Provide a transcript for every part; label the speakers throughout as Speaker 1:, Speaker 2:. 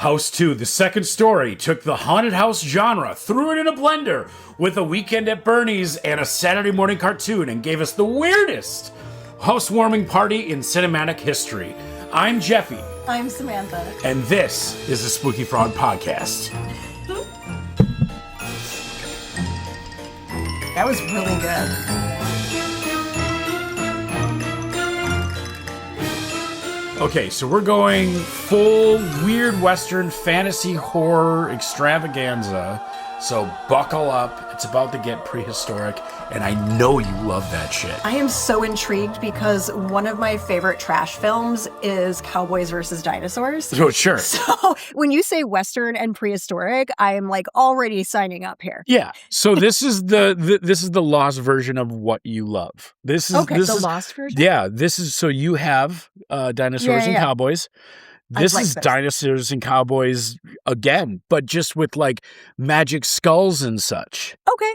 Speaker 1: House 2, the second story, took the haunted house genre, threw it in a blender with a Weekend at Bernie's and a Saturday morning cartoon, and gave us the weirdest housewarming party in cinematic history. I'm Jeffy.
Speaker 2: I'm Samantha.
Speaker 1: And this is the Spooky Frog Podcast.
Speaker 2: That was really good.
Speaker 1: Okay, so we're going full weird Western fantasy horror extravaganza. So buckle up. It's about to get prehistoric, and I know you love that shit.
Speaker 2: I am so intrigued because one of my favorite trash films is Cowboys versus Dinosaurs.
Speaker 1: Oh, sure.
Speaker 2: So when you say Western and prehistoric, I am like already signing up here.
Speaker 1: Yeah. So this is the lost version of what you love.
Speaker 2: Lost version?
Speaker 1: Yeah. This is so you have dinosaurs and cowboys. This is dinosaurs and cowboys again, but just with like magic skulls and such.
Speaker 2: Okay.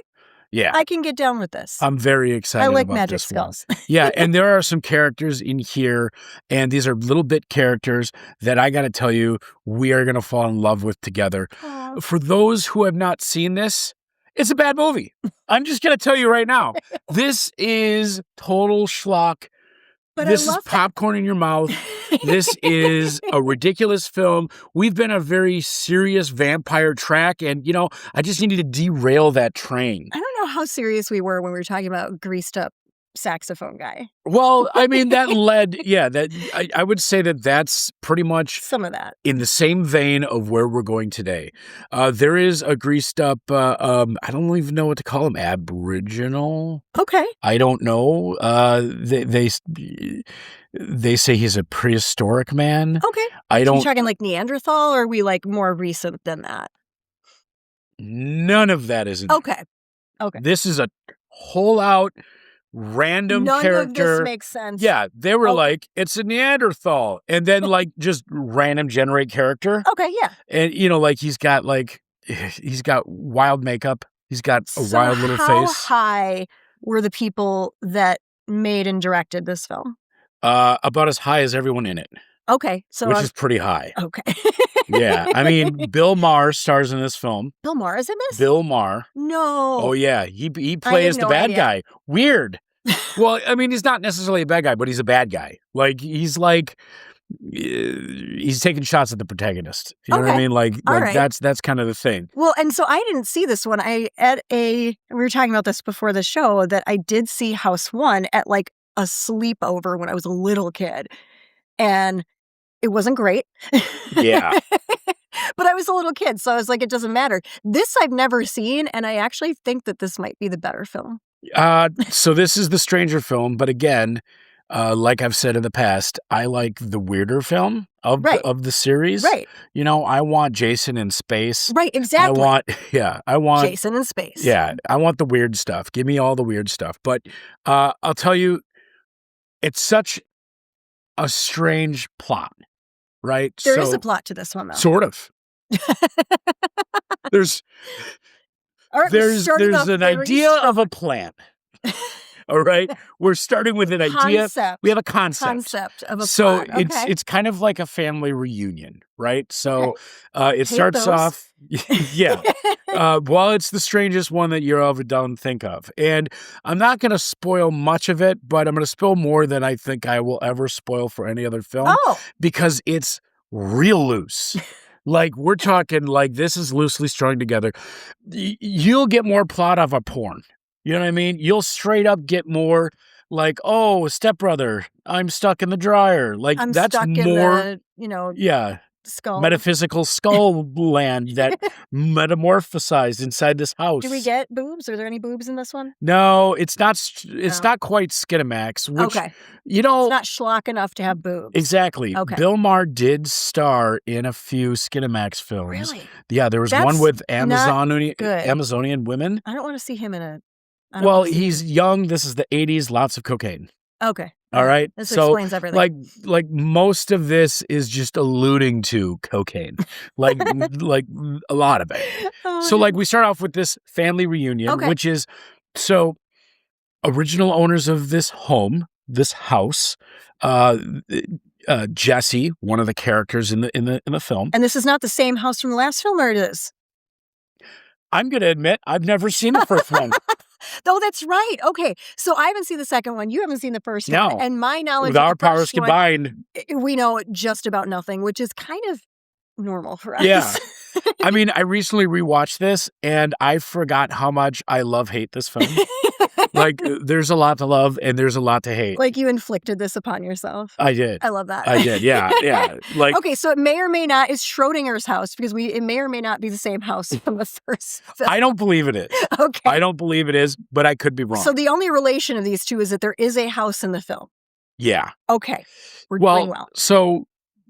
Speaker 1: Yeah.
Speaker 2: I can get down with this.
Speaker 1: I'm very excited about this.
Speaker 2: I like magic skulls.
Speaker 1: Yeah, and there are some characters in here, and these are little bit characters that I got to tell you, we are going to fall in love with together.
Speaker 2: Aww.
Speaker 1: For those who have not seen this, it's a bad movie. I'm just going to tell you right now. This is total schlock.
Speaker 2: But
Speaker 1: this is popcorn in your mouth. This is a ridiculous film. We've been a very serious vampire track, and, you know, I just needed to derail that train.
Speaker 2: I don't know how serious we were when we were talking about greased up saxophone guy.
Speaker 1: Well, I mean, that led, I would say that that's pretty much
Speaker 2: some of that
Speaker 1: in the same vein of where we're going today. There is a greased up, I don't even know what to call him, Aboriginal.
Speaker 2: Okay.
Speaker 1: I don't know. They say he's a prehistoric man.
Speaker 2: Okay. Are you talking like Neanderthal, or are we like more recent than that?
Speaker 1: None of that is.
Speaker 2: Okay.
Speaker 1: This is a whole out random character.
Speaker 2: None of this makes sense.
Speaker 1: Yeah, they were like, it's a Neanderthal, and then like just random generate character.
Speaker 2: Okay, yeah.
Speaker 1: And you know, like he's got wild makeup. He's got a wild little face.
Speaker 2: How high were the people that made and directed this film?
Speaker 1: About as high as everyone in it.
Speaker 2: Okay,
Speaker 1: which is pretty high.
Speaker 2: Okay.
Speaker 1: Yeah, I mean, Bill Maher stars in this film.
Speaker 2: Bill Maher is in this?
Speaker 1: Bill Maher.
Speaker 2: No.
Speaker 1: Oh yeah, he plays the bad guy. Weird. Well, I mean, he's not necessarily a bad guy, but he's a bad guy. Like he's taking shots at the protagonist. You know what I mean? Like right. That's kind of the thing.
Speaker 2: Well, and so I didn't see this one. We were talking about this before the show, that I did see House 1 at like a sleepover when I was a little kid, and it wasn't great.
Speaker 1: Yeah.
Speaker 2: But I was a little kid, so I was like, it doesn't matter. This I've never seen, and I actually think that this might be the better film.
Speaker 1: So this is the stranger film, but again, like I've said in the past, I like the weirder film of the series.
Speaker 2: Right.
Speaker 1: You know, I want Jason in space.
Speaker 2: Right, exactly.
Speaker 1: I want
Speaker 2: Jason in space.
Speaker 1: Yeah, I want the weird stuff. Give me all the weird stuff. But I'll tell you, it's such a strange plot, right?
Speaker 2: There is a plot to this one, though.
Speaker 1: Sort of. There's an idea of a plan. All right, we're starting with an idea. We have a concept of a
Speaker 2: plot.
Speaker 1: So it's kind of like a family reunion, right? So it starts off, well, it's the strangest one that you're ever done think of, and I'm not going to spoil much of it, but I'm going to spoil more than I think I will ever spoil for any other film, because it's real loose. Like, we're talking like this is loosely strung together. You'll get more plot of a porn. You know what I mean? You'll straight up get more like, oh, stepbrother, I'm stuck in the dryer. Like, that's more,
Speaker 2: skull.
Speaker 1: Metaphysical skull land that metamorphosized inside this house.
Speaker 2: Do we get boobs? Are there any boobs in this one?
Speaker 1: No, it's not quite Skinamax. Which, you know,
Speaker 2: it's not schlock enough to have boobs.
Speaker 1: Exactly. Okay. Bill Maher did star in a few Skinamax films.
Speaker 2: Really?
Speaker 1: Yeah, there was one with Amazonian women.
Speaker 2: I don't want to see him in a...
Speaker 1: Well, he's young. This is the 80s. Lots of cocaine.
Speaker 2: Okay.
Speaker 1: All right.
Speaker 2: This explains everything.
Speaker 1: Like most of this is just alluding to cocaine, like a lot of it. So like we start off with this family reunion, which is original owners of this home, this house. Jesse, one of the characters in the film.
Speaker 2: And this is not the same house from the last film, or it is?
Speaker 1: I'm going to admit I've never seen the first one.
Speaker 2: Oh, that's right. Okay. So I haven't seen the second one. You haven't seen the first one.
Speaker 1: No.
Speaker 2: And my knowledge
Speaker 1: With our powers combined,
Speaker 2: we know just about nothing, which is kind of normal for us.
Speaker 1: Yeah. I mean, I recently rewatched this and I forgot how much I hate this film. Like, there's a lot to love and there's a lot to hate.
Speaker 2: Like, you inflicted this upon yourself.
Speaker 1: I did.
Speaker 2: I love that.
Speaker 1: I did. Yeah. Yeah. Like,
Speaker 2: okay, so it may or may not is Schrodinger's house because it may or may not be the same house from the first film.
Speaker 1: I don't believe it is.
Speaker 2: Okay.
Speaker 1: I don't believe it is, but I could be wrong.
Speaker 2: So the only relation of these two is that there is a house in the film.
Speaker 1: Yeah.
Speaker 2: Okay. We're doing well.
Speaker 1: So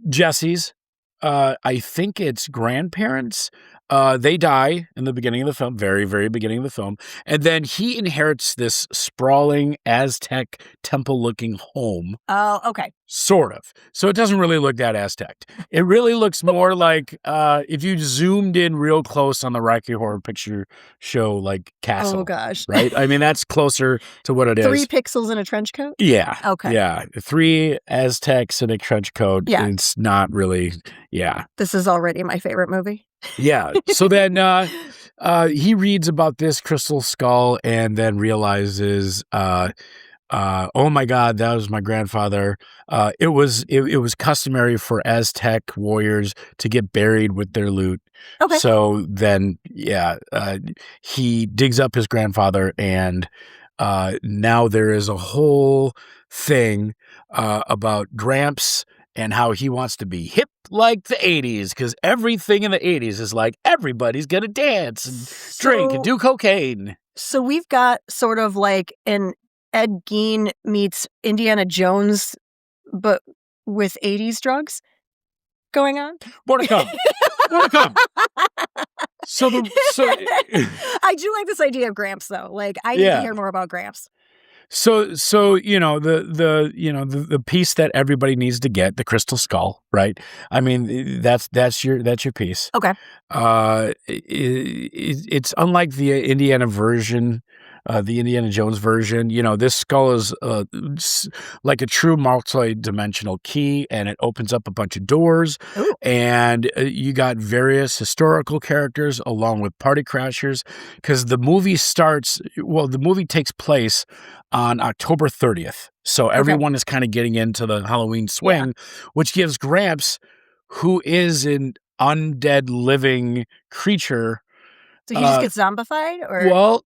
Speaker 1: Jesse's, I think it's grandparents. They die in the beginning of the film, very, very beginning of the film. And then he inherits this sprawling Aztec temple-looking home.
Speaker 2: Oh, okay.
Speaker 1: Sort of. So it doesn't really look that Aztec. It really looks more like if you zoomed in real close on the Rocky Horror Picture Show, like castle.
Speaker 2: Oh, gosh.
Speaker 1: Right? I mean, that's closer to what it is.
Speaker 2: 3 pixels in a trench coat?
Speaker 1: Yeah.
Speaker 2: Okay.
Speaker 1: Yeah. 3 Aztecs in a trench coat.
Speaker 2: Yeah.
Speaker 1: It's not really, yeah.
Speaker 2: This is already my favorite movie.
Speaker 1: Yeah. So then he reads about this crystal skull and then realizes, oh my God, that was my grandfather. It was customary for Aztec warriors to get buried with their loot.
Speaker 2: Okay.
Speaker 1: So then, he digs up his grandfather and now there is a whole thing about Gramps and how he wants to be hip like the 80s because everything in the 80s is like everybody's going to dance and drink and do cocaine.
Speaker 2: So we've got sort of like an Ed Gein meets Indiana Jones, but with 80s drugs going on.
Speaker 1: More to come. More to come. So
Speaker 2: I do like this idea of Gramps, though. Like, I need to hear more about Gramps.
Speaker 1: So the piece that everybody needs to get, the crystal skull, right? I mean, that's your piece.
Speaker 2: Okay.
Speaker 1: It's unlike the Indiana version, the Indiana Jones version. You know, this skull is like a true multi-dimensional key, and it opens up a bunch of doors.
Speaker 2: Ooh.
Speaker 1: And you got various historical characters along with party crashers, because the movie takes place on October 30th. So everyone is kind of getting into the Halloween swing, which gives Gramps, who is an undead living creature.
Speaker 2: So he just gets zombified? Or?
Speaker 1: Well,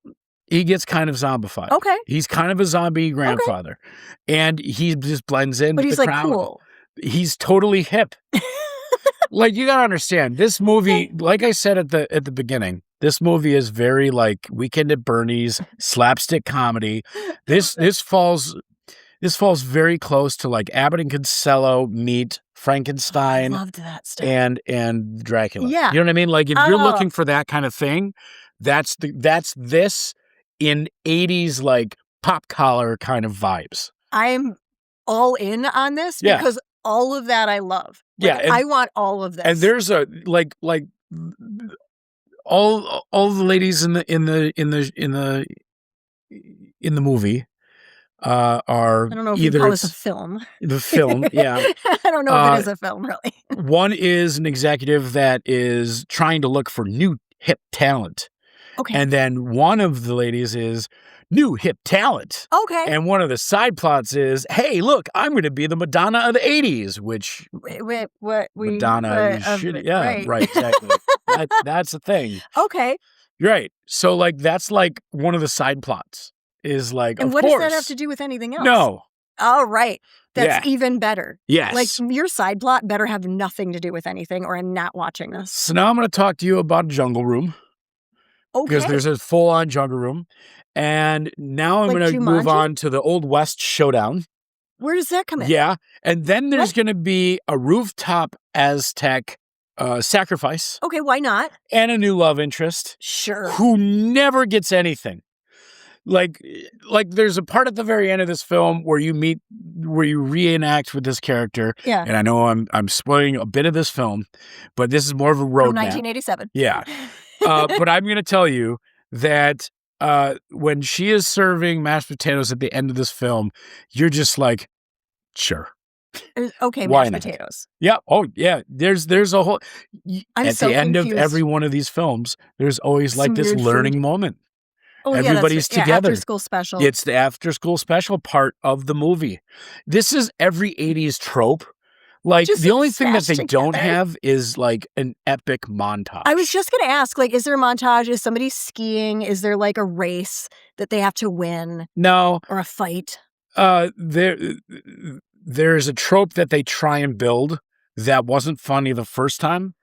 Speaker 1: he gets kind of zombified.
Speaker 2: Okay.
Speaker 1: He's kind of a zombie grandfather. Okay. And he just blends in with the crowd. But he's like cool. He's totally hip. Like, you gotta understand, this movie, like I said at the beginning, this movie is very like Weekend at Bernie's slapstick comedy. This falls very close to like Abbott and Costello meet Frankenstein.
Speaker 2: I loved that stuff.
Speaker 1: And Dracula.
Speaker 2: Yeah.
Speaker 1: You know what I mean? Like, if you're looking for that kind of thing, that's this in 80s like pop collar kind of vibes.
Speaker 2: I'm all in on this because all of that I love. Like, I want all of this.
Speaker 1: And there's a like all the ladies in the movie are
Speaker 2: I don't know if
Speaker 1: either
Speaker 2: you call this a film.
Speaker 1: The film, yeah.
Speaker 2: I don't know if it is a film, really.
Speaker 1: One is an executive that is trying to look for new hip talent.
Speaker 2: Okay.
Speaker 1: And then one of the ladies is new hip talent.
Speaker 2: Okay.
Speaker 1: And one of the side plots is, hey, look, I'm going to be the Madonna of the 80s, which Madonna should, right, exactly. That's the thing.
Speaker 2: Okay.
Speaker 1: Right. So like that's like one of the side plots is like,
Speaker 2: and
Speaker 1: of
Speaker 2: what
Speaker 1: course.
Speaker 2: does that have to do with anything else?
Speaker 1: No.
Speaker 2: All right. That's even better.
Speaker 1: Yes.
Speaker 2: Like, your side plot better have nothing to do with anything or I'm not watching this.
Speaker 1: So now I'm going to talk to you about Jungle Room.
Speaker 2: Okay.
Speaker 1: Because there's a full-on Jungle Room. And now I'm going to move on to the Old West Showdown.
Speaker 2: Where does that come in?
Speaker 1: Yeah. And then there's going to be a rooftop Aztec sacrifice.
Speaker 2: Okay, why not?
Speaker 1: And a new love interest.
Speaker 2: Sure.
Speaker 1: Who never gets anything. Like there's a part at the very end of this film where you reenact with this character.
Speaker 2: Yeah.
Speaker 1: And I know I'm spoiling a bit of this film, but this is more of a roadmap.
Speaker 2: From 1987.
Speaker 1: Yeah. But I'm going to tell you that when she is serving mashed potatoes at the end of this film, you're just like, sure.
Speaker 2: Okay,
Speaker 1: Why
Speaker 2: mashed
Speaker 1: not?
Speaker 2: potatoes.
Speaker 1: Yeah. Oh, yeah. There's a whole
Speaker 2: I'm
Speaker 1: at
Speaker 2: so
Speaker 1: the end of
Speaker 2: confused.
Speaker 1: every one of these films, there's always like
Speaker 2: Some
Speaker 1: this
Speaker 2: weird
Speaker 1: learning
Speaker 2: food.
Speaker 1: moment.
Speaker 2: Oh, yeah,
Speaker 1: Everybody's together.
Speaker 2: after school special.
Speaker 1: It's the after school special part of the movie. This is every 80s trope. Like,
Speaker 2: Just
Speaker 1: the only thing that they
Speaker 2: smashed
Speaker 1: don't
Speaker 2: together.
Speaker 1: have is like an epic montage.
Speaker 2: I was just going to ask, like, is there a montage? Is somebody skiing? Is there like a race that they have to win?
Speaker 1: No.
Speaker 2: Or a fight?
Speaker 1: There's a trope that they try and build that wasn't funny the first time,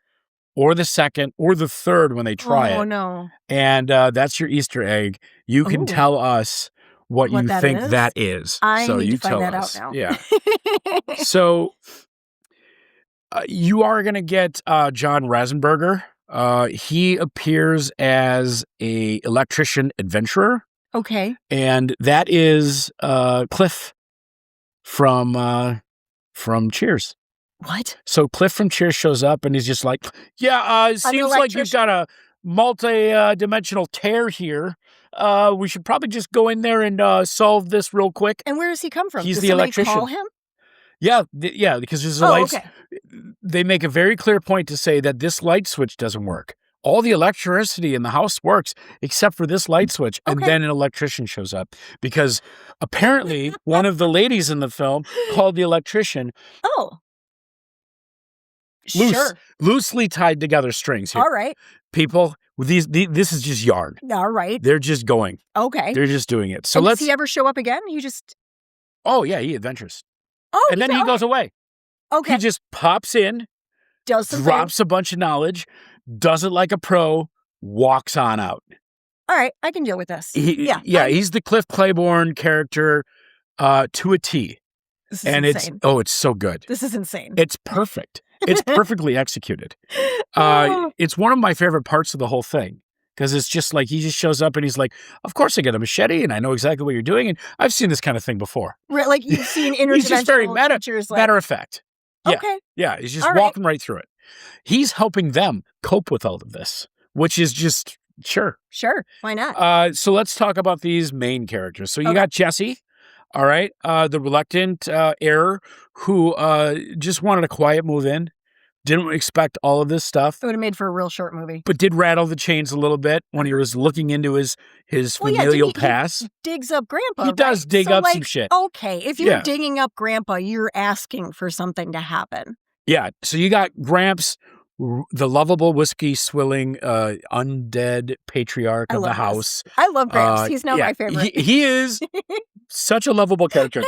Speaker 1: or the second, or the third when they try it.
Speaker 2: Oh, no.
Speaker 1: And that's your Easter egg. You can tell us what you
Speaker 2: that
Speaker 1: think
Speaker 2: is?
Speaker 1: that is.
Speaker 2: I
Speaker 1: so
Speaker 2: need
Speaker 1: you
Speaker 2: to find
Speaker 1: tell
Speaker 2: that
Speaker 1: us.
Speaker 2: out now.
Speaker 1: Yeah. So you are going to get John Ratzenberger. He appears as a electrician adventurer.
Speaker 2: Okay.
Speaker 1: And that is Cliff from Cheers.
Speaker 2: What?
Speaker 1: So Cliff from Cheers shows up and he's just like, yeah, it seems like you've got a multi-dimensional tear here. We should probably just go in there and solve this real quick.
Speaker 2: And where does he come from?
Speaker 1: He's
Speaker 2: Does
Speaker 1: the
Speaker 2: somebody
Speaker 1: electrician.
Speaker 2: Call him?
Speaker 1: Yeah, because there's a light.
Speaker 2: Okay.
Speaker 1: They make a very clear point to say that this light switch doesn't work. All the electricity in the house works except for this light switch. And then an electrician shows up because apparently one of the ladies in the film called the electrician.
Speaker 2: Oh. Sure.
Speaker 1: Loosely tied together strings here.
Speaker 2: All right.
Speaker 1: People, this is just yarn.
Speaker 2: All right.
Speaker 1: They're just going.
Speaker 2: Okay.
Speaker 1: They're just doing it. So
Speaker 2: does he ever show up again? He just...
Speaker 1: Oh, yeah, he adventures.
Speaker 2: Oh,
Speaker 1: and then he goes away.
Speaker 2: Okay.
Speaker 1: He just pops in, drops a bunch of knowledge, does it like a pro, walks on out.
Speaker 2: All right, I can deal with this.
Speaker 1: He's the Cliff Claiborne character to a T.
Speaker 2: This is insane.
Speaker 1: It's so good.
Speaker 2: This is insane.
Speaker 1: It's perfect. It's perfectly executed. It's one of my favorite parts of the whole thing. Because it's just like, he just shows up and he's like, of course I got a machete and I know exactly what you're doing. And I've seen this kind of thing before.
Speaker 2: Right, like you've seen interdimensional
Speaker 1: He's just very matter of fact. Yeah.
Speaker 2: Okay.
Speaker 1: Yeah, he's just walking right through it. He's helping them cope with all of this, which is just, sure.
Speaker 2: Sure, why not?
Speaker 1: So let's talk about these main characters. So you got Jesse, all right, the reluctant heir who just wanted a quiet move in. Didn't expect all of this stuff.
Speaker 2: It would have made for a real short movie.
Speaker 1: But did rattle the chains a little bit when he was looking into his familial past.
Speaker 2: He digs up Grandpa.
Speaker 1: He does dig up some shit.
Speaker 2: Okay, if you're digging up Grandpa, you're asking for something to happen.
Speaker 1: Yeah, so you got Gramps, the lovable whiskey swilling undead patriarch of the house.
Speaker 2: I love Gramps. He's now my favorite.
Speaker 1: He is such a lovable character.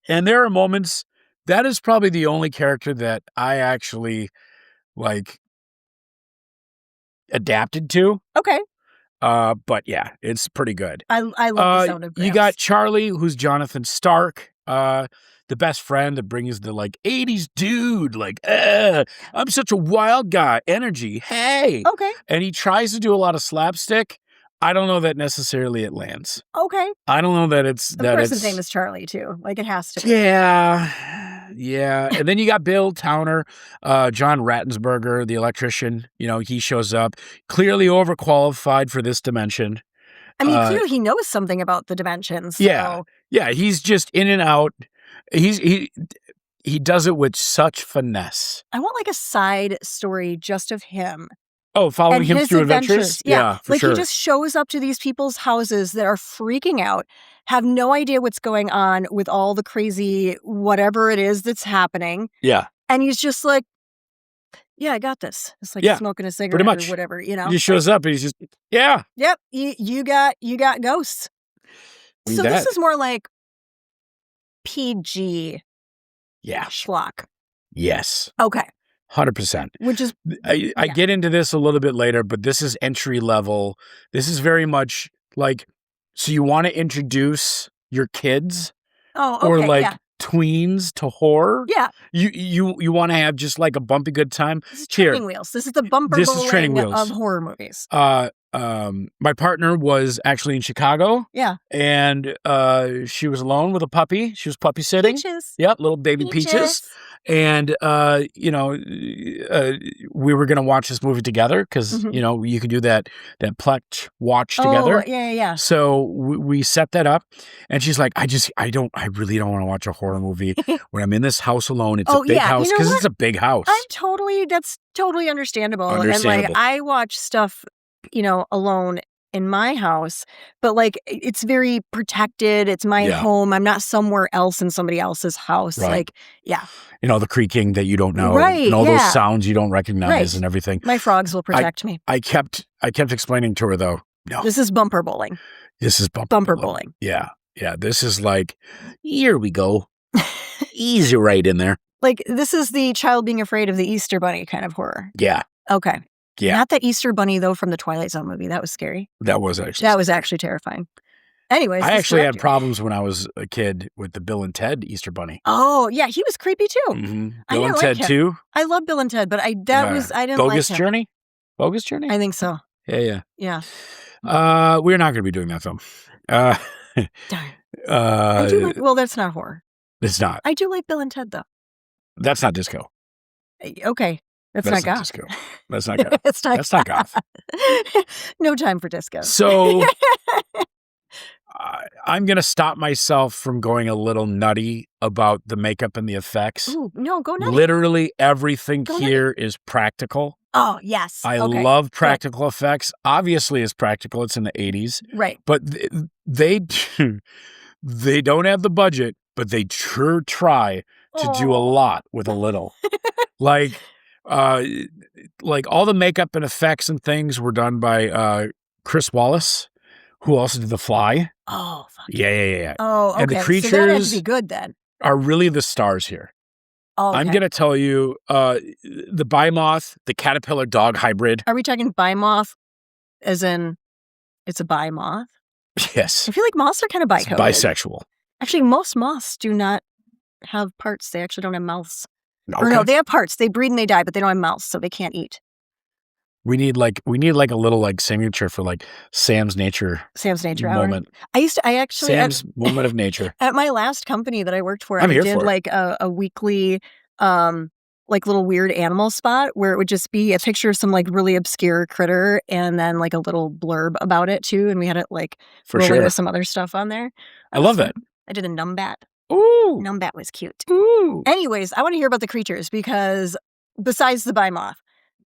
Speaker 1: And there are moments... That is probably the only character that I actually, adapted to.
Speaker 2: Okay.
Speaker 1: But yeah, it's pretty good.
Speaker 2: I love the sound of Gramps.
Speaker 1: You got Charlie, who's Jonathan Stark, the best friend that brings the, 80s dude, I'm such a wild guy, energy, hey.
Speaker 2: Okay.
Speaker 1: And he tries to do a lot of slapstick. I don't know that necessarily it lands.
Speaker 2: Okay.
Speaker 1: I don't know that it's...
Speaker 2: The person's name is Charlie, too. It has to be.
Speaker 1: Yeah. And then you got Bill Towner, John Ratzenberger, the electrician. He shows up. Clearly overqualified for this dimension.
Speaker 2: I mean, clearly he knows something about the dimensions. So.
Speaker 1: Yeah. He's just in and out. He does it with such finesse.
Speaker 2: I want a side story just of him.
Speaker 1: Oh, following him through adventures?
Speaker 2: Yeah,
Speaker 1: for sure.
Speaker 2: He just shows up to these people's houses that are freaking out, have no idea what's going on with all the crazy whatever it is that's happening.
Speaker 1: Yeah.
Speaker 2: And he's just like, yeah, I got this. It's like smoking a cigarette
Speaker 1: pretty much.
Speaker 2: Or whatever,
Speaker 1: He just shows up and he's just,
Speaker 2: Yep, you got ghosts. So this is more like PG.
Speaker 1: Yeah.
Speaker 2: Schlock.
Speaker 1: Yes.
Speaker 2: Okay.
Speaker 1: 100%.
Speaker 2: Which is...
Speaker 1: I get into this a little bit later, but this is entry level. This is very much so you want to introduce your kids or tweens to horror.
Speaker 2: Yeah.
Speaker 1: You want to have just a bumpy good time.
Speaker 2: This is training wheels. This is the bumper bowling of horror movies.
Speaker 1: my partner was actually in Chicago.
Speaker 2: Yeah.
Speaker 1: And she was alone with a puppy. She was puppy sitting.
Speaker 2: Peaches.
Speaker 1: Yep, little baby Peaches. And, we were going to watch this movie together because, you could do that Plex watch together.
Speaker 2: Oh, yeah.
Speaker 1: So we set that up. And she's like, I really don't want to watch a horror movie when I'm in this house alone. It's a big house because it's a big house.
Speaker 2: That's totally understandable. And like, I watch stuff, alone in my house, but like it's very protected. It's my home. I'm not somewhere else in somebody else's house.
Speaker 1: Right.
Speaker 2: Like, yeah.
Speaker 1: The creaking that you don't know.
Speaker 2: Right.
Speaker 1: And all those sounds you don't recognize and everything.
Speaker 2: My frogs will protect me.
Speaker 1: I kept explaining to her though, no.
Speaker 2: This is bumper bowling.
Speaker 1: This is bumper bowling. Yeah. Yeah. This is like, here we go. Easy right in there.
Speaker 2: Like this is the child being afraid of the Easter bunny kind of horror.
Speaker 1: Yeah.
Speaker 2: Okay.
Speaker 1: Yeah.
Speaker 2: Not that Easter bunny, though, from the Twilight Zone movie. That was scary.
Speaker 1: That was actually
Speaker 2: terrifying. Anyways.
Speaker 1: I actually had problems when I was a kid with the Bill and Ted Easter bunny.
Speaker 2: Oh, yeah. He was creepy, too.
Speaker 1: Mm-hmm. Bill and Ted, too?
Speaker 2: I love Bill and Ted, but I didn't like him.
Speaker 1: Bogus Journey?
Speaker 2: I think so.
Speaker 1: Yeah.
Speaker 2: Yeah.
Speaker 1: We're not going to be doing that film.
Speaker 2: Darn. I do well, that's not horror.
Speaker 1: It's not.
Speaker 2: I do like Bill and Ted, though.
Speaker 1: That's not disco.
Speaker 2: Okay. That's not goth.
Speaker 1: Disco. That's not goth.
Speaker 2: That's not
Speaker 1: goth.
Speaker 2: No time for disco.
Speaker 1: So I'm going to stop myself from going a little nutty about the makeup and the effects.
Speaker 2: Ooh, no, go nutty.
Speaker 1: Literally everything here is practical.
Speaker 2: Oh, yes.
Speaker 1: I love practical effects. Obviously, it's practical. It's in the 80s.
Speaker 2: Right.
Speaker 1: But they don't have the budget, but they sure try to do a lot with a little. Like all the makeup and effects and things were done by Chris Wallace, who also did The Fly.
Speaker 2: Oh, fuck.
Speaker 1: Yeah.
Speaker 2: Oh, okay.
Speaker 1: And the creatures
Speaker 2: so that had to be good then.
Speaker 1: Are really the stars here.
Speaker 2: Okay.
Speaker 1: I'm going to tell you, the bimoth, the caterpillar dog hybrid.
Speaker 2: Are we talking bimoth as in it's a bimoth?
Speaker 1: Yes.
Speaker 2: I feel like moths are kind of bicoded.
Speaker 1: Bisexual.
Speaker 2: Actually, most moths do not have parts. They actually don't have mouths.
Speaker 1: Okay.
Speaker 2: Or no, they have parts. They breed and they die, but they don't have mouths, so they can't eat.
Speaker 1: We need like a little signature for like Sam's nature moment.
Speaker 2: Hour.
Speaker 1: Sam's moment of nature.
Speaker 2: At my last company that I worked for, I did like a weekly little weird animal spot where it would just be a picture of some like really obscure critter and then like a little blurb about it too, and we had it like with some other stuff on there.
Speaker 1: I love that.
Speaker 2: I did a numbat.
Speaker 1: Ooh.
Speaker 2: Numbat was cute.
Speaker 1: Ooh.
Speaker 2: Anyways, I want to hear about the creatures because besides the bimoth,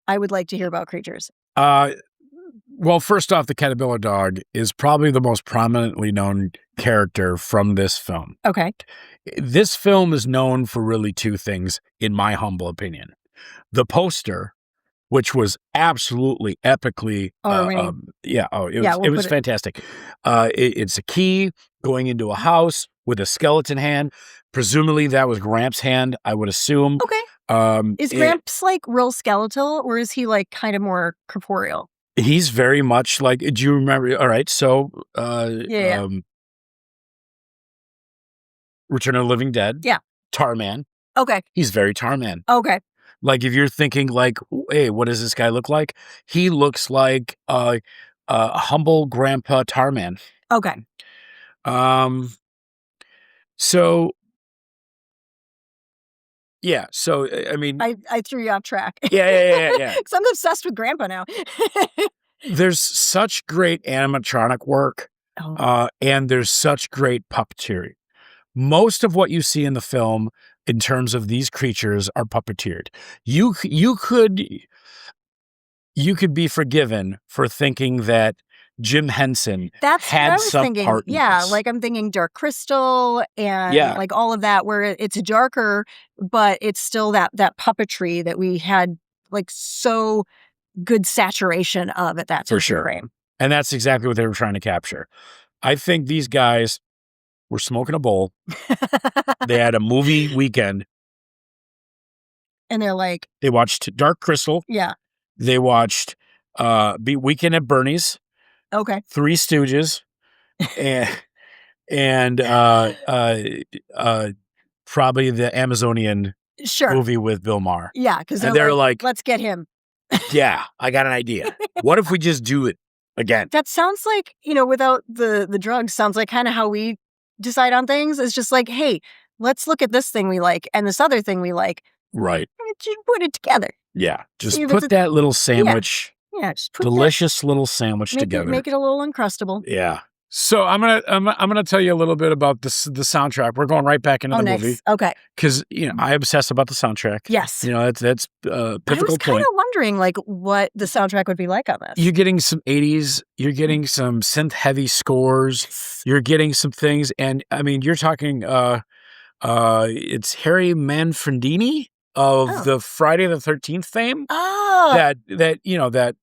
Speaker 2: I would like to hear about creatures.
Speaker 1: Well, first off, the caterpillar dog is probably the most prominently known character from this film.
Speaker 2: Okay.
Speaker 1: This film is known for really two things, in my humble opinion. The poster, which was absolutely epically, it was fantastic. It's a key going into a house with a skeleton hand. Presumably that was Gramps' hand, I would assume.
Speaker 2: Okay. Is Gramps like real skeletal or is he like kind of more corporeal?
Speaker 1: He's very much like, do you remember? All right. So, Return of the Living Dead.
Speaker 2: Yeah.
Speaker 1: Tarman.
Speaker 2: Okay.
Speaker 1: He's very Tarman.
Speaker 2: Okay.
Speaker 1: Like if you're thinking like, hey, what does this guy look like? He looks like a humble grandpa Tarman.
Speaker 2: Okay.
Speaker 1: So yeah. So I mean,
Speaker 2: I threw you off track.
Speaker 1: Yeah.
Speaker 2: Because I'm obsessed with Grandpa now.
Speaker 1: There's such great animatronic work, and there's such great puppetry. Most of what you see in the film, in terms of these creatures, are puppeteered. You could be forgiven for thinking that Jim Henson had some part in this.
Speaker 2: Like I'm thinking Dark Crystal and like all of that, where it's darker, but it's still that puppetry that we had like so good saturation of at that time.
Speaker 1: For sure.
Speaker 2: Frame.
Speaker 1: And that's exactly what they were trying to capture. I think these guys were smoking a bowl. They had a movie weekend.
Speaker 2: And they're like...
Speaker 1: They watched Dark Crystal.
Speaker 2: Yeah.
Speaker 1: They watched Weekend at Bernie's.
Speaker 2: Okay.
Speaker 1: Three Stooges. and probably the Amazonian movie with Bill Maher.
Speaker 2: Yeah, because
Speaker 1: they're like,
Speaker 2: let's get him.
Speaker 1: Yeah, I got an idea. What if we just do it again.
Speaker 2: That sounds like, without the drugs, sounds like kind of how we decide on things. It's just like, hey, let's look at this thing we like and this other thing we like.
Speaker 1: Right.
Speaker 2: Put it together.
Speaker 1: Yeah. Just put that little sandwich.
Speaker 2: Yeah. Just put
Speaker 1: delicious little sandwich together.
Speaker 2: Make it a little Uncrustable.
Speaker 1: Yeah. So I'm gonna tell you a little bit about the soundtrack. We're going right back into the movie.
Speaker 2: Okay.
Speaker 1: Because I obsess about the soundtrack.
Speaker 2: Yes.
Speaker 1: That's a pivotal point.
Speaker 2: I was kind of wondering what the soundtrack would be like on this.
Speaker 1: You're getting some 80s. You're getting some synth heavy scores.
Speaker 2: Yes.
Speaker 1: You're getting some things, and I mean, you're talking. It's Harry Manfredini of the Friday the 13th fame.
Speaker 2: Oh.
Speaker 1: That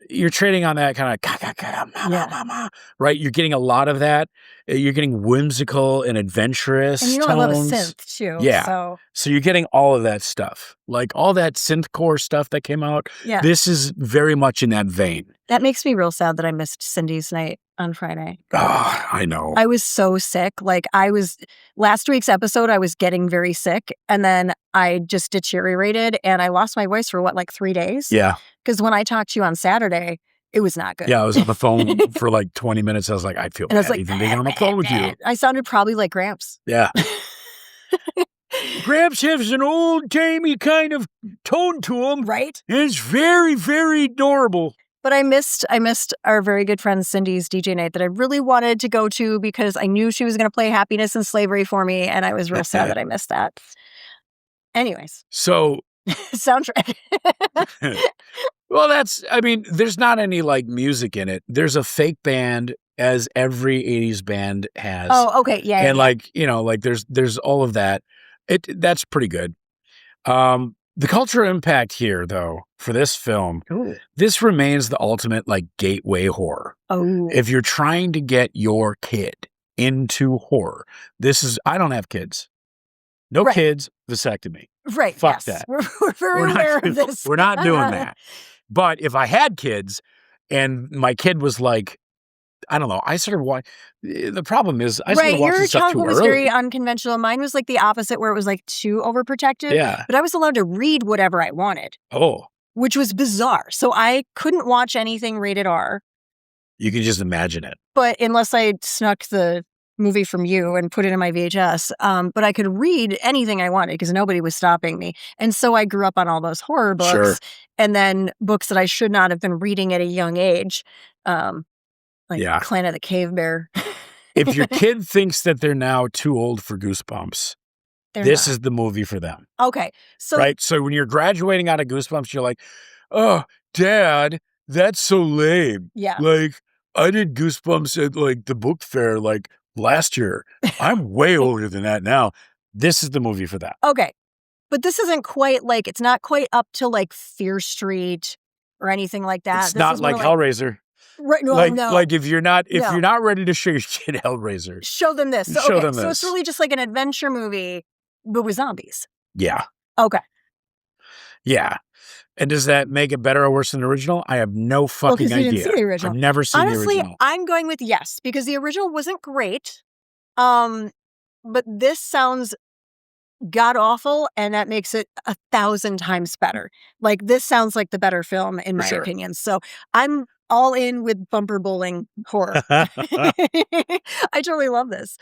Speaker 1: you're trading on that kind of right? You're getting a lot of that. You're getting whimsical and adventurous
Speaker 2: and
Speaker 1: tones.
Speaker 2: I love a synth too.
Speaker 1: Yeah. So you're getting all of that stuff. Like all that synth core stuff that came out.
Speaker 2: Yeah.
Speaker 1: This is very much in that vein.
Speaker 2: That makes me real sad that I missed Cindy's night on Friday.
Speaker 1: I know.
Speaker 2: I was so sick. Last week's episode, I was getting very sick, and then I just deteriorated, and I lost my voice for 3 days?
Speaker 1: Yeah.
Speaker 2: Because when I talked to you on Saturday, it was not good.
Speaker 1: Yeah, I was on the phone for 20 minutes. I was like, I feel bad even being on the phone with you.
Speaker 2: I sounded probably like Gramps.
Speaker 1: Yeah. Gramps has an old-timey kind of tone to him.
Speaker 2: Right?
Speaker 1: It's very, very adorable.
Speaker 2: But I missed our very good friend Cindy's DJ night that I really wanted to go to because I knew she was going to play Happiness and Slavery for me, and I was real sad that I missed that. Anyways.
Speaker 1: So.
Speaker 2: Soundtrack.
Speaker 1: Well, there's not any music in it. There's a fake band, as every 80s band has.
Speaker 2: Oh, okay. Yeah.
Speaker 1: And there's all of that. That's pretty good. The cultural impact here, though, for this film, this remains the ultimate gateway horror.
Speaker 2: Oh.
Speaker 1: If you're trying to get your kid into horror, I don't have kids. No kids, vasectomy.
Speaker 2: Right.
Speaker 1: Fuck that.
Speaker 2: We're very aware of this.
Speaker 1: We're not doing that. But if I had kids and my kid was I don't know, I started watching. The problem is, I started watching stuff too early. Your childhood
Speaker 2: was very unconventional. Mine was the opposite, where it was too overprotective.
Speaker 1: Yeah.
Speaker 2: But I was allowed to read whatever I wanted.
Speaker 1: Oh.
Speaker 2: Which was bizarre. So I couldn't watch anything rated R.
Speaker 1: You can just imagine it.
Speaker 2: But unless I snuck the movie from you and put it in my VHS. But I could read anything I wanted because nobody was stopping me. And so I grew up on all those horror books.
Speaker 1: Sure.
Speaker 2: And then books that I should not have been reading at a young age. Clan of the Cave Bear.
Speaker 1: If your kid thinks that they're now too old for Goosebumps, this is the movie for them.
Speaker 2: Okay. So
Speaker 1: when you're graduating out of Goosebumps, you're like, oh, Dad, that's so lame.
Speaker 2: Yeah.
Speaker 1: I did Goosebumps at the book fair last year. I'm way older than that now. This is the movie for that.
Speaker 2: Okay. But this isn't quite it's not quite up to Fear Street or anything like that.
Speaker 1: It's not like Hellraiser.
Speaker 2: Right, no.
Speaker 1: If you're not ready to show your kid Hellraiser,
Speaker 2: show them this. So,
Speaker 1: show them this.
Speaker 2: So it's really just an adventure movie, but with zombies.
Speaker 1: Yeah.
Speaker 2: Okay.
Speaker 1: Yeah. And does that make it better or worse than the original? I have no fucking idea.
Speaker 2: You didn't see the original.
Speaker 1: I've never seen the original.
Speaker 2: Honestly, I'm going with yes, because the original wasn't great. But this sounds god-awful, and that makes it 1,000 times better. This sounds like the better film, in my opinion. So I'm all in with bumper bowling horror. I totally love this.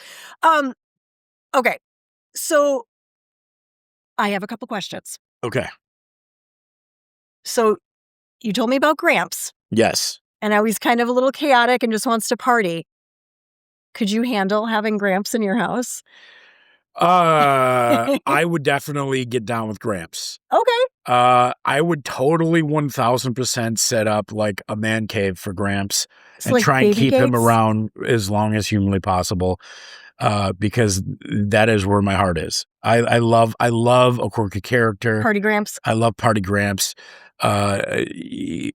Speaker 2: Okay. So I have a couple questions.
Speaker 1: Okay.
Speaker 2: So you told me about Gramps.
Speaker 1: Yes.
Speaker 2: And how he's kind of a little chaotic and just wants to party. Could you handle having Gramps in your house?
Speaker 1: I would definitely get down with Gramps.
Speaker 2: Okay.
Speaker 1: I would totally 1,000% set up a man cave for Gramps and try and keep him around as long as humanly possible. Because that is where my heart is. I love a quirky character.
Speaker 2: Party Gramps.
Speaker 1: I love Party Gramps. And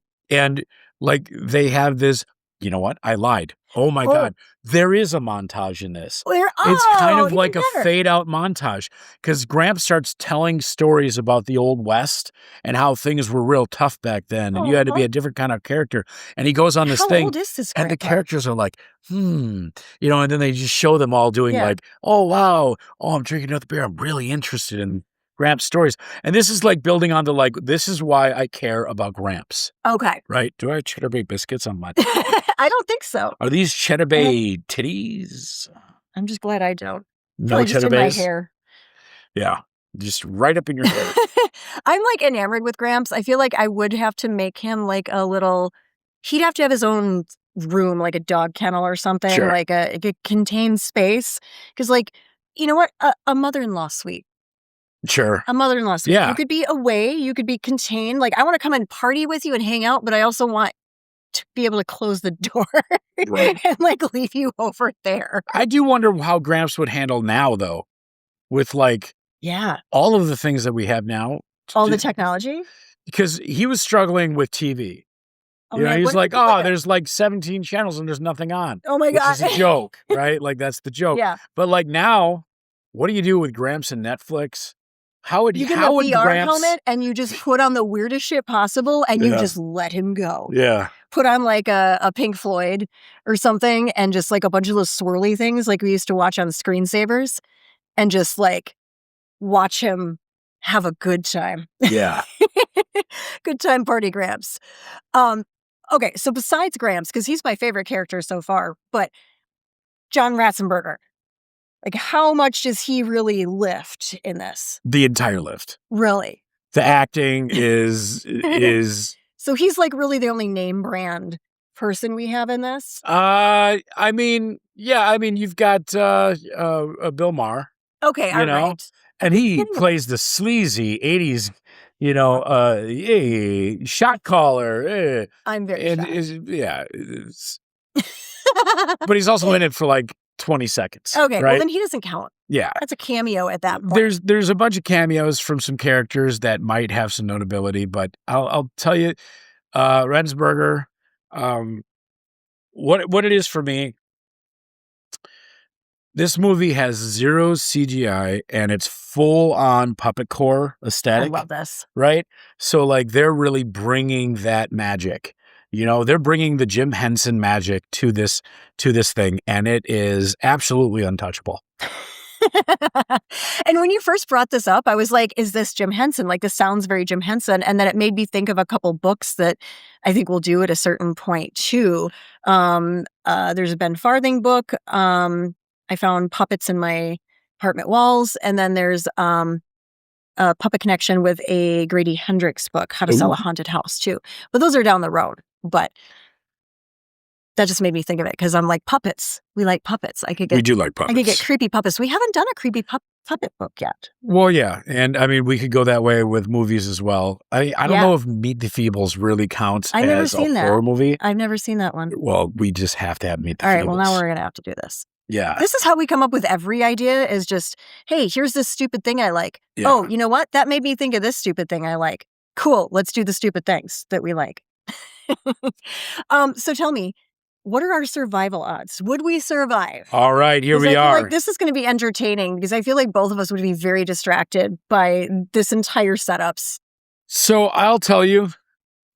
Speaker 1: they have this, you know what? I lied. Oh my God. There is a montage in this. It's kind of like a fade out montage because Gramps starts telling stories about the Old West and how things were real tough back then. And you had to be a different kind of character. And he goes on this thing.
Speaker 2: How old is this
Speaker 1: and the characters are and then they just show them all doing oh, wow. Oh, I'm drinking another beer. I'm really interested in Gramps stories. And this is like building onto like, this is why I care about Gramps.
Speaker 2: Okay.
Speaker 1: Right? Do I have Cheddar Bay biscuits on my...
Speaker 2: I don't think so.
Speaker 1: Are these Cheddar Bay titties?
Speaker 2: I'm just glad I don't.
Speaker 1: No Cheddar Bays?
Speaker 2: My hair.
Speaker 1: Yeah. Just right up in your hair.
Speaker 2: I'm like enamored with Gramps. I feel like I would have to make him like a little... He'd have to have his own room, like a dog kennel or something,
Speaker 1: Sure.
Speaker 2: like a contained space. Because like, you know what? A mother-in-law suite.
Speaker 1: Sure.
Speaker 2: A mother-in-law suite.
Speaker 1: Yeah.
Speaker 2: You could be away. You could be contained. Like, I want to come and party with you and hang out, but I also want to be able to close the door and like leave you over there.
Speaker 1: I do wonder how Gramps would handle now, though, with like all of the things that we have now.
Speaker 2: All the technology?
Speaker 1: Because he was struggling with TV. You know, he's like, there's like 17 channels and there's nothing on.
Speaker 2: Oh my God.
Speaker 1: Which is a joke, right? Like, that's the joke.
Speaker 2: Yeah.
Speaker 1: But like now, what do you do with Gramps and Netflix? How would
Speaker 2: you get a VR
Speaker 1: Gramps...
Speaker 2: helmet and you just put on the weirdest shit possible and you just let him go.
Speaker 1: Yeah.
Speaker 2: Put on like a Pink Floyd or something and just like a bunch of those swirly things like we used to watch on screensavers and just like watch him have a good time.
Speaker 1: Yeah.
Speaker 2: Good time party Gramps. Okay, so besides Gramps, because he's my favorite character so far, but John Ratzenberger. Like, how much does he really lift in this?
Speaker 1: The entire lift.
Speaker 2: Really?
Speaker 1: The acting is...
Speaker 2: So he's like really the only name brand person we have in this?
Speaker 1: I mean, you've got Bill Maher.
Speaker 2: Okay, all right.
Speaker 1: And he plays the sleazy 80s, shot caller.
Speaker 2: I'm very
Speaker 1: shocked. But he's also in it for like 20 seconds.
Speaker 2: Okay,
Speaker 1: right?
Speaker 2: Well then he doesn't count.
Speaker 1: Yeah.
Speaker 2: That's a cameo at that point.
Speaker 1: There's a bunch of cameos from some characters that might have some notability, but I'll tell you, Ratzenberger, what it is for me, this movie has zero CGI and it's full on puppet core aesthetic.
Speaker 2: I love this.
Speaker 1: Right? So like they're really bringing that magic. They're bringing the Jim Henson magic to this thing, and it is absolutely untouchable.
Speaker 2: And when you first brought this up, I was like, is this Jim Henson? Like, this sounds very Jim Henson. And then it made me think of a couple books that I think we'll do at a certain point, too. There's a Ben Farthing book. I found puppets in my apartment walls. And then there's a puppet connection with a Grady Hendrix book, How to Sell a Haunted House, too. But those are down the road. But that just made me think of it because I'm like, puppets. We like puppets. We
Speaker 1: do like puppets.
Speaker 2: I could get creepy puppets. We haven't done a creepy puppet book yet.
Speaker 1: Well, yeah. And I mean, we could go that way with movies as well. I don't know if Meet the Feebles really counts as a horror movie.
Speaker 2: I've never seen that one.
Speaker 1: Well, we just have to have Meet the Feebles.
Speaker 2: All right, well, now we're going to have to do this.
Speaker 1: Yeah.
Speaker 2: This is how we come up with every idea is just, hey, here's this stupid thing I like.
Speaker 1: Yeah.
Speaker 2: Oh, you know what? That made me think of this stupid thing I like. Cool. Let's do the stupid things that we like. So tell me, what are our survival odds? Would we survive?
Speaker 1: All right, here we are.
Speaker 2: Like this is going to be entertaining because I feel like both of us would be very distracted by this entire setups.
Speaker 1: So I'll tell you,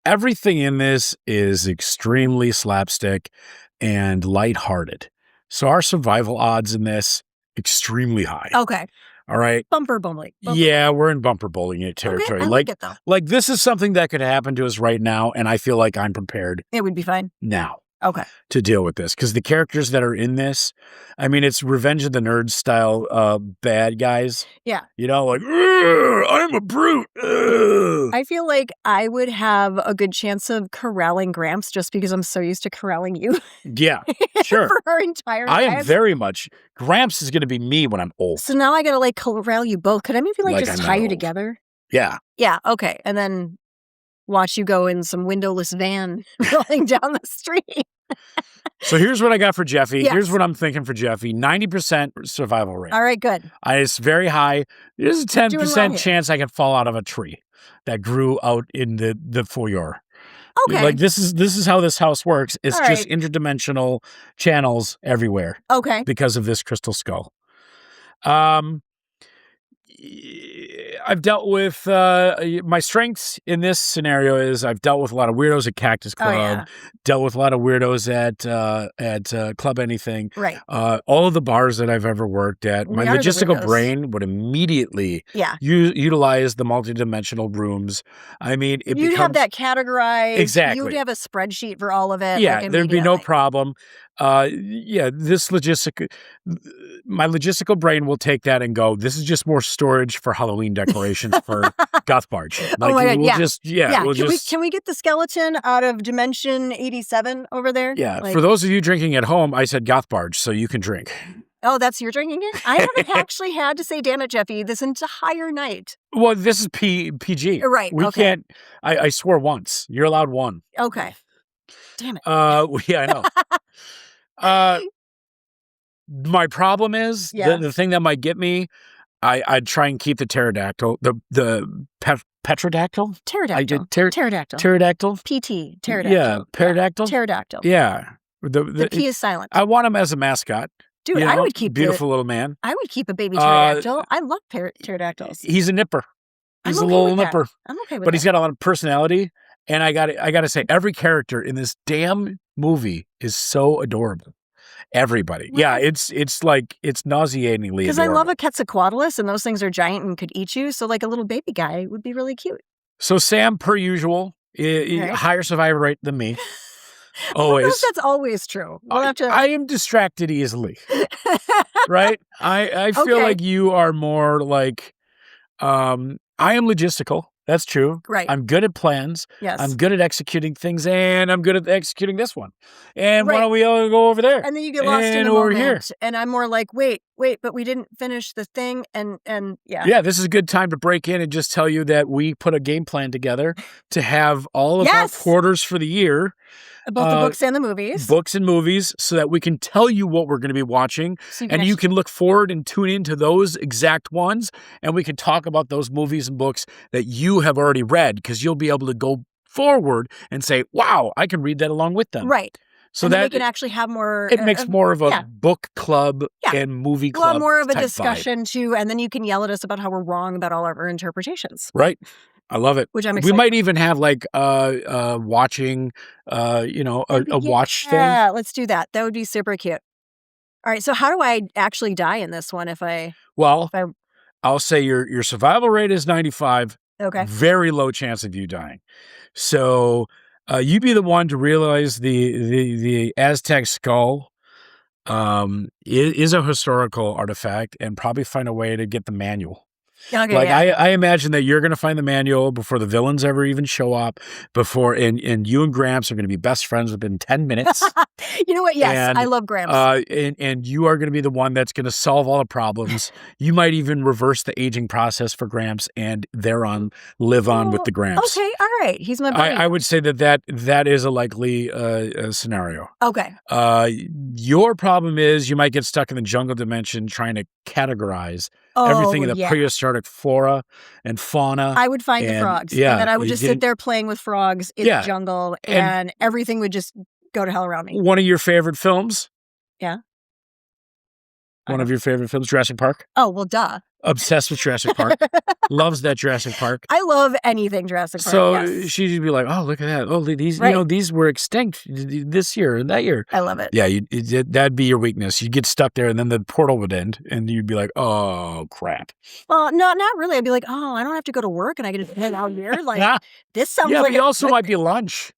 Speaker 1: everything in this is extremely slapstick and lighthearted. So our survival odds in this, extremely high.
Speaker 2: Okay.
Speaker 1: All right.
Speaker 2: Bumper bowling.
Speaker 1: Yeah, we're in bumper bowling territory.
Speaker 2: Okay, I like it though.
Speaker 1: Like this is something that could happen to us right now, and I feel like I'm prepared.
Speaker 2: It would be fine.
Speaker 1: Now.
Speaker 2: Okay.
Speaker 1: To deal with this. Because the characters that are in this, I mean, it's Revenge of the Nerds style bad guys.
Speaker 2: Yeah.
Speaker 1: Like, I'm a brute.
Speaker 2: I feel like I would have a good chance of corralling Gramps just because I'm so used to corralling you.
Speaker 1: Yeah, sure.
Speaker 2: For our entire
Speaker 1: I am
Speaker 2: lives.
Speaker 1: very much. Gramps is going to be me when I'm old.
Speaker 2: So now I got to like corral you both. Could I maybe just tie you together?
Speaker 1: Yeah.
Speaker 2: Yeah, okay. And then watch you go in some windowless van rolling down the street.
Speaker 1: So here's what I got for Jeffy.
Speaker 2: Yes.
Speaker 1: Here's what I'm thinking for Jeffy. 90% survival rate.
Speaker 2: All right, good.
Speaker 1: It's very high. There's a 10% chance I can fall out of a tree that grew out in the foyer.
Speaker 2: Okay.
Speaker 1: Like this is how this house works. It's
Speaker 2: All
Speaker 1: just
Speaker 2: right.
Speaker 1: interdimensional channels everywhere.
Speaker 2: Okay.
Speaker 1: Because of this crystal skull. I I've dealt with my strengths in this scenario is I've dealt with a lot of weirdos at Cactus Club, dealt with a lot of weirdos at Club Anything.
Speaker 2: Right.
Speaker 1: All of the bars that I've ever worked at, my logistical brain would immediately utilize the multidimensional rooms. I mean,
Speaker 2: you'd have that categorized.
Speaker 1: Exactly.
Speaker 2: You'd have a spreadsheet for all of it.
Speaker 1: Yeah, there'd be no problem. My logistical brain will take that and go, this is just more storage for Halloween decorations for Goth Barge.
Speaker 2: Like, oh my God,
Speaker 1: we'll
Speaker 2: can we get the skeleton out of dimension 87 over there?
Speaker 1: Yeah, for those of you drinking at home, I said Goth Barge, so you can drink.
Speaker 2: Oh, that's your drinking it? I haven't actually had to say, damn it, Jeffy, this entire night.
Speaker 1: Well, this is PG.
Speaker 2: Right,
Speaker 1: we can't, I swore once. You're allowed one.
Speaker 2: Okay. Damn it.
Speaker 1: Yeah, I know. My problem is the thing that might get me. I'd try and keep the pterodactyl, the petrodactyl.
Speaker 2: Pterodactyl.
Speaker 1: Pterodactyl.
Speaker 2: PT. Pterodactyl.
Speaker 1: Yeah, pterodactyl.
Speaker 2: Pterodactyl.
Speaker 1: Yeah.
Speaker 2: The P is silent.
Speaker 1: I want him as a mascot.
Speaker 2: Dude, I would keep
Speaker 1: beautiful little man.
Speaker 2: I would keep a baby pterodactyl. I love pterodactyls.
Speaker 1: He's a nipper. He's a little nipper.
Speaker 2: I'm okay with that.
Speaker 1: But he's got a lot of personality. And I got to say, every character in this damn movie is so adorable. Everybody. Really? Yeah, it's like, it's nauseatingly
Speaker 2: because I love a Quetzalcoatlus, and those things are giant and could eat you. So like a little baby guy would be really cute.
Speaker 1: So Sam, per usual, higher survivor rate than me. Always.
Speaker 2: I don't know if that's always true.
Speaker 1: I am distracted easily. Right? I feel like you are more like, I am logistical. That's true.
Speaker 2: Right.
Speaker 1: I'm good at plans.
Speaker 2: Yes.
Speaker 1: I'm good at executing things, and I'm good at executing this one. And why don't we all go over there?
Speaker 2: And then you get lost in a moment. Here. And I'm more like, wait, but we didn't finish the thing. And yeah.
Speaker 1: Yeah, this is a good time to break in and just tell you that we put a game plan together to have all of our quarters for the year.
Speaker 2: About the books and the movies.
Speaker 1: Books and movies, so that we can tell you what we're going to be watching. So you can look forward and tune into those exact ones. And we can talk about those movies and books that you have already read, because you'll be able to go forward and say, wow, I can read that along with them.
Speaker 2: Right.
Speaker 1: So
Speaker 2: that we can actually have more.
Speaker 1: It makes more of a book club and movie club.
Speaker 2: Well, more of a discussion too. And then you can yell at us about how we're wrong about all of our interpretations.
Speaker 1: Right. I love it.
Speaker 2: Which I'm excited.
Speaker 1: We might even have like watching, a watch thing.
Speaker 2: Yeah, let's do that. That would be super cute. All right. So how do I actually die in this one? I'll
Speaker 1: say your survival rate is 95.
Speaker 2: Okay.
Speaker 1: Very low chance of you dying. So you be the one to realize the Aztec skull is a historical artifact, and probably find a way to get the manual.
Speaker 2: Okay,
Speaker 1: I imagine that you're going to find the manual before the villains ever even show up, and you and Gramps are going to be best friends within 10 minutes.
Speaker 2: You know what? Yes, I love Gramps.
Speaker 1: And you are going to be the one that's going to solve all the problems. You might even reverse the aging process for Gramps, and live on with the Gramps.
Speaker 2: Okay, all right. He's my buddy.
Speaker 1: I would say that is a likely scenario.
Speaker 2: Okay.
Speaker 1: Your problem is you might get stuck in the jungle dimension trying to categorize everything in the prehistoric flora and fauna.
Speaker 2: I would find the frogs.
Speaker 1: Yeah.
Speaker 2: And then I would just sit there playing with frogs in the jungle, and everything would just go to hell around me.
Speaker 1: One of your favorite films?
Speaker 2: Yeah.
Speaker 1: One of your favorite films, Jurassic Park?
Speaker 2: Oh, well, duh.
Speaker 1: Obsessed with Jurassic Park. Loves that Jurassic Park.
Speaker 2: I love anything Jurassic Park.
Speaker 1: So she'd be like, "Oh, look at that! Oh, these, these were extinct this year and that year."
Speaker 2: I love it.
Speaker 1: Yeah, that'd be your weakness. You'd get stuck there, and then the portal would end, and you'd be like, "Oh, crap."
Speaker 2: Well, no, not really. I'd be like, "Oh, I don't have to go to work, and I get to head out here." Like this sounds like.
Speaker 1: Yeah, but it also might be lunch.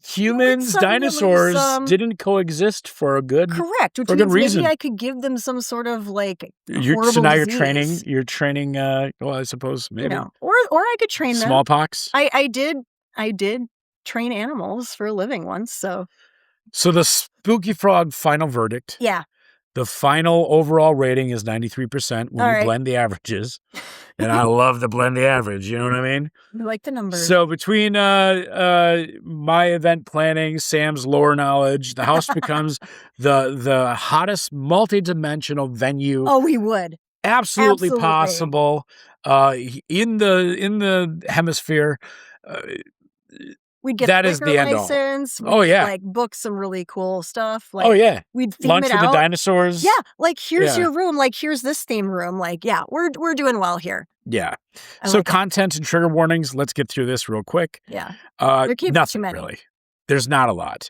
Speaker 1: Humans, dinosaurs didn't coexist for a good
Speaker 2: correct. Which
Speaker 1: for
Speaker 2: means
Speaker 1: good reason.
Speaker 2: Maybe I could give them some sort of like
Speaker 1: so now
Speaker 2: disease.
Speaker 1: You're training. Well, I suppose maybe.
Speaker 2: Or I could train them.
Speaker 1: Smallpox.
Speaker 2: I did train animals for a living once. So
Speaker 1: the Spooky Frog final verdict.
Speaker 2: Yeah.
Speaker 1: The final overall rating is 93% when you blend the averages. And I love to blend the average, you know what I mean?
Speaker 2: I like the numbers.
Speaker 1: So between my event planning, Sam's lore knowledge, the house becomes the hottest multi-dimensional venue.
Speaker 2: Oh, we would.
Speaker 1: Absolutely possible in the hemisphere.
Speaker 2: We'd get
Speaker 1: that
Speaker 2: a
Speaker 1: is
Speaker 2: liquor
Speaker 1: the end all.
Speaker 2: license.
Speaker 1: Oh, yeah.
Speaker 2: Like book some really cool stuff. Like,
Speaker 1: oh, yeah.
Speaker 2: We'd theme
Speaker 1: Lunch
Speaker 2: it
Speaker 1: with
Speaker 2: out.
Speaker 1: the dinosaurs.
Speaker 2: Yeah. Like, here's
Speaker 1: Yeah.
Speaker 2: your room. Like, here's this theme room. Like, yeah, we're doing well here.
Speaker 1: Yeah.
Speaker 2: I
Speaker 1: So
Speaker 2: like it.
Speaker 1: content and trigger warnings. Let's get through this real quick.
Speaker 2: Yeah. There can't be
Speaker 1: Nothing
Speaker 2: too many.
Speaker 1: really. There's not a lot.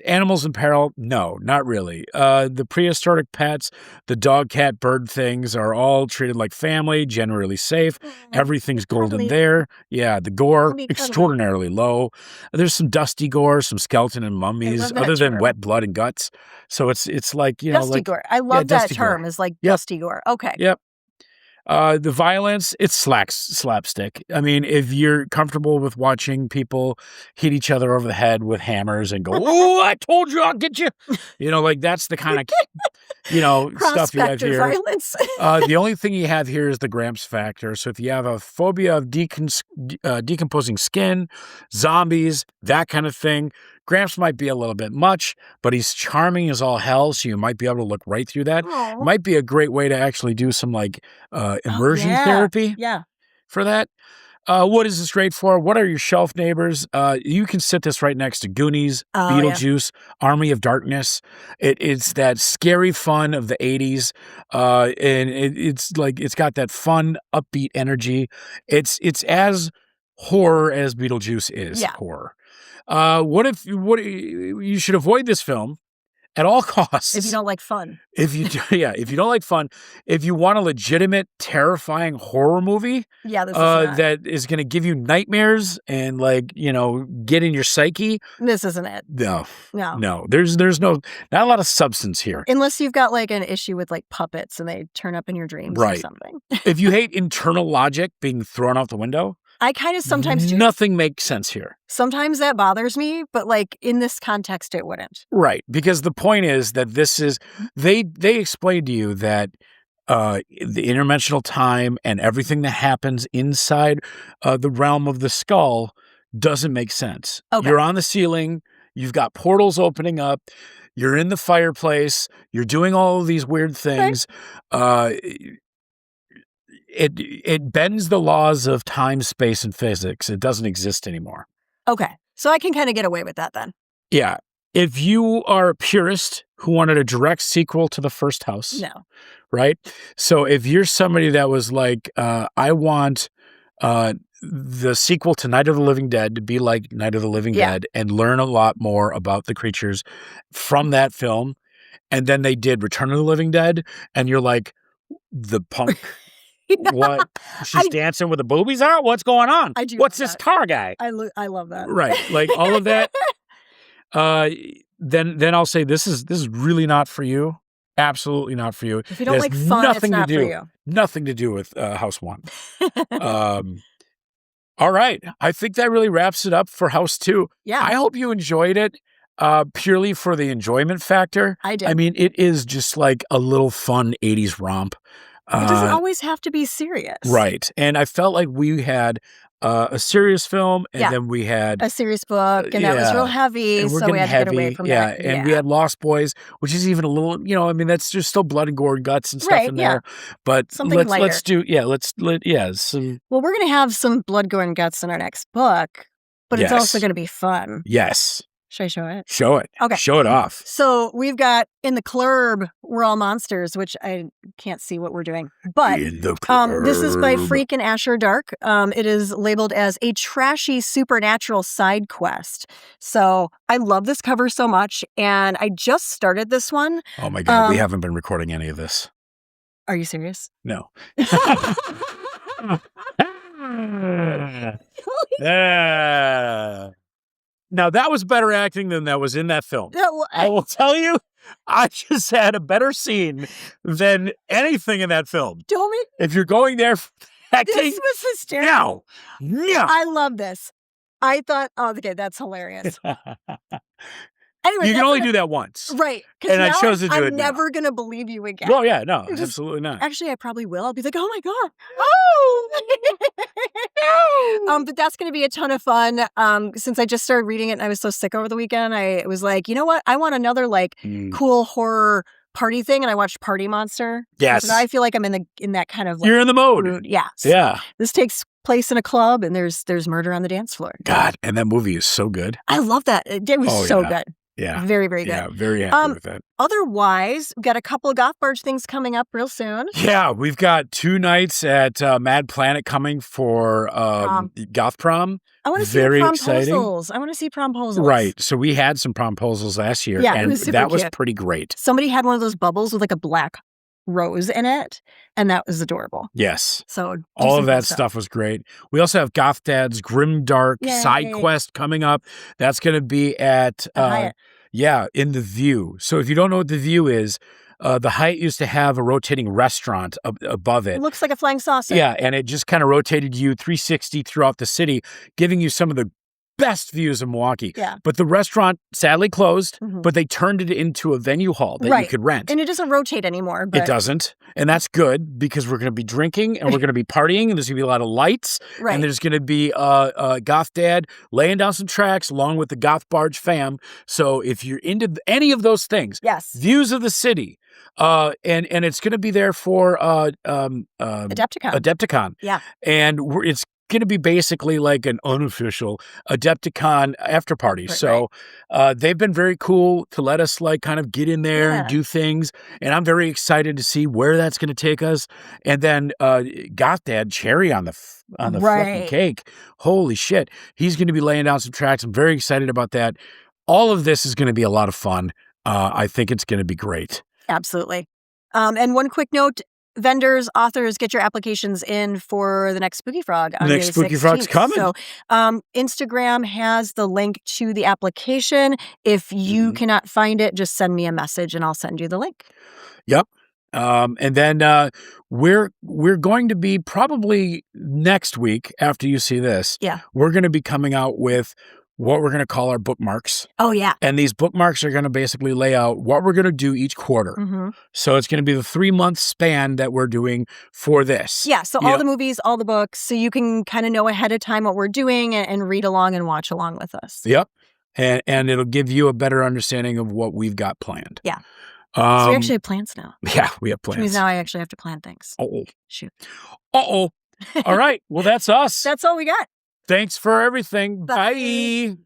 Speaker 1: Animals in peril? No, not really. The prehistoric pets, the dog, cat, bird things are all treated like family, generally safe. Everything's golden
Speaker 2: cuddly.
Speaker 1: there. Yeah, the gore,
Speaker 2: Cuddly, cuddly.
Speaker 1: extraordinarily low. There's some dusty gore, some skeleton and mummies,
Speaker 2: love that
Speaker 1: other than
Speaker 2: term.
Speaker 1: wet blood and guts. So it's like, you know,
Speaker 2: Dusty
Speaker 1: like
Speaker 2: gore. I love that
Speaker 1: dusty gore.
Speaker 2: term. Is like
Speaker 1: Yep.
Speaker 2: dusty gore. Okay.
Speaker 1: Yep. The violence, it's slapstick. I mean, if you're comfortable with watching people hit each other over the head with hammers and go, "Oh, I told you I'll get you," you know, like that's the kind of, you know, stuff you have
Speaker 2: Prospective
Speaker 1: here.
Speaker 2: violence.
Speaker 1: The only thing you have here is the Gramps factor. So if you have a phobia of decomposing skin, zombies, that kind of thing, Gramps might be a little bit much, but he's charming as all hell, so you might be able to look right through that.
Speaker 2: Aw.
Speaker 1: Might be a great way to actually do some like immersion
Speaker 2: yeah.
Speaker 1: therapy
Speaker 2: Yeah.
Speaker 1: for that. What is this great for? What are your shelf neighbors? You can sit this right next to Goonies,
Speaker 2: Oh, yeah.
Speaker 1: Beetlejuice, Army of Darkness. It's that scary fun of the 80s. And it's like, it's got that fun, upbeat energy. It's as horror as Beetlejuice is
Speaker 2: Yeah.
Speaker 1: horror. What you should avoid this film at all costs.
Speaker 2: If you don't like fun.
Speaker 1: If you don't like fun, if you want a legitimate, terrifying horror movie,
Speaker 2: Yeah, this is not.
Speaker 1: that is going to give you nightmares and like, you know, get in your psyche.
Speaker 2: This isn't it.
Speaker 1: No. There's not a lot of substance here.
Speaker 2: Unless you've got like an issue with like puppets and they turn up in your dreams or
Speaker 1: Right.
Speaker 2: something.
Speaker 1: If you hate internal logic being thrown out the window,
Speaker 2: I kind of sometimes do.
Speaker 1: nothing makes sense here.
Speaker 2: Sometimes that bothers me, but like in this context, it wouldn't.
Speaker 1: Right. Because the point is that this is, they explain to you that the interdimensional time and everything that happens inside the realm of the skull doesn't make sense.
Speaker 2: Okay.
Speaker 1: You're on the ceiling. You've got portals opening up. You're in the fireplace. You're doing all of these weird things. It bends the laws of time, space, and physics. It doesn't exist anymore.
Speaker 2: Okay. So I can kind of get away with that then.
Speaker 1: Yeah. If you are a purist who wanted a direct sequel to the first house,
Speaker 2: No.
Speaker 1: right? So if you're somebody that was like, I want the sequel to Night of the Living Dead to be like Night of the Living Dead and learn a lot more about the creatures from that film, and then they did Return of the Living Dead, and you're like, the punk... What? She's dancing with the boobies out? What's going on?
Speaker 2: I do.
Speaker 1: What's this car guy?
Speaker 2: I love that.
Speaker 1: Right. Like all of that. Then I'll say this is really not for you. Absolutely not for you.
Speaker 2: If you don't like fun, it's not for you.
Speaker 1: Nothing to do with House 1. All right. I think that really wraps it up for House 2.
Speaker 2: Yeah.
Speaker 1: I hope you enjoyed it purely for the enjoyment factor.
Speaker 2: I did.
Speaker 1: I mean, it is just like a little fun 80s romp.
Speaker 2: It doesn't always have to be serious.
Speaker 1: Right. And I felt like we had a serious film, and then we had
Speaker 2: a serious book, and that was real heavy, so we had to get away from that.
Speaker 1: And we had Lost Boys, which is even a little, you know, I mean, that's just still blood and gore and guts and stuff in there. But
Speaker 2: something
Speaker 1: let's
Speaker 2: lighter.
Speaker 1: Well,
Speaker 2: we're going to have some blood, gore, and guts in our next book, but it's also going to be fun.
Speaker 1: Yes.
Speaker 2: Should I show it?
Speaker 1: Show it.
Speaker 2: Okay.
Speaker 1: Show it off.
Speaker 2: So we've got in the club, We're All Monsters, which I can't see what we're doing. But this is by Freak and Asher Dark. It is labeled as a trashy supernatural side quest. So I love this cover so much. And I just started this one.
Speaker 1: Oh my God. We haven't been recording any of this.
Speaker 2: Are you serious?
Speaker 1: No. Now, that was better acting than that was in that film. I will tell you, I just had a better scene than anything in that film.
Speaker 2: Don't me.
Speaker 1: If you're going there for acting.
Speaker 2: This was hysterical.
Speaker 1: No.
Speaker 2: I love this. I thought, okay, that's hilarious. Anyway,
Speaker 1: you can only do that once.
Speaker 2: Right.
Speaker 1: And I chose to do it
Speaker 2: I'm never going to believe you again.
Speaker 1: Oh, yeah, no, absolutely not.
Speaker 2: Actually, I probably will. I'll be like, oh my God.
Speaker 1: Oh!
Speaker 2: But that's going to be a ton of fun. Since I just started reading it and I was so sick over the weekend, I was like, you know what? I want another cool horror party thing. And I watched Party Monster.
Speaker 1: Yes.
Speaker 2: So now I feel like I'm in that kind of
Speaker 1: You're in the mode.
Speaker 2: Yeah.
Speaker 1: Yeah.
Speaker 2: This takes place in a club and there's murder on the dance floor.
Speaker 1: God, and that movie is so good.
Speaker 2: I love that. It was so good.
Speaker 1: Yeah.
Speaker 2: Very, very good.
Speaker 1: Yeah, very happy with that.
Speaker 2: Otherwise, we've got a couple of Goth Barge things coming up real soon.
Speaker 1: Yeah, we've got 2 nights at Mad Planet coming for Goth Prom.
Speaker 2: I want to see promposals. I want to see promposals.
Speaker 1: Right. So we had some promposals last year, and that was pretty great.
Speaker 2: Somebody had one of those bubbles with like a black rose in it, and that was adorable.
Speaker 1: Yes.
Speaker 2: So
Speaker 1: all of that stuff was great. We also have Goth Dad's Grim Dark Side Quest coming up. That's going to be at in the View. So if you don't know what the View is, the Hyatt used to have a rotating restaurant above it.
Speaker 2: It looks like a flying saucer.
Speaker 1: Yeah, and it just kind of rotated you 360 throughout the city, giving you some of the best views of Milwaukee.
Speaker 2: Yeah.
Speaker 1: But the restaurant sadly closed, but they turned it into a venue hall that you could rent.
Speaker 2: And it doesn't rotate anymore.
Speaker 1: It doesn't. And that's good because we're going to be drinking and we're going to be partying and there's going to be a lot of lights.
Speaker 2: Right.
Speaker 1: And there's going to be Goth Dad laying down some tracks along with the Goth Barge fam. So if you're into any of those things, views of the city, and it's going to be there for Adepticon.
Speaker 2: Yeah.
Speaker 1: And it's going to be basically like an unofficial Adepticon after party. They've been very cool to let us like kind of get in there and do things. And I'm very excited to see where that's going to take us. And then Goth Dad, cherry on the fucking cake. Holy shit. He's going to be laying down some tracks. I'm very excited about that. All of this is going to be a lot of fun. I think it's going to be great.
Speaker 2: Absolutely. And one quick note, vendors, authors, get your applications in for the next Spooky Frog on May 16th.
Speaker 1: Next Spooky Frog's coming.
Speaker 2: So Instagram has the link to the application. If you cannot find it, just send me a message and I'll send you the link.
Speaker 1: Yep. And then we're going to be probably next week after you see this.
Speaker 2: Yeah.
Speaker 1: We're going to be coming out with what we're going to call our bookmarks.
Speaker 2: Oh, yeah.
Speaker 1: And these bookmarks are going to basically lay out what we're going to do each quarter. So it's going to be the 3-month span that we're doing for this.
Speaker 2: Yeah. So all the movies, all the books, so you can kind of know ahead of time what we're doing and read along and watch along with us.
Speaker 1: Yep. And it'll give you a better understanding of what we've got planned.
Speaker 2: Yeah. So we actually have plans now.
Speaker 1: Yeah, we have plans.
Speaker 2: Which means now I actually have to plan things.
Speaker 1: Uh-oh.
Speaker 2: Shoot.
Speaker 1: Uh-oh. All right. Well, that's us.
Speaker 2: That's all we got.
Speaker 1: Thanks for everything.
Speaker 2: Bye.
Speaker 1: Bye.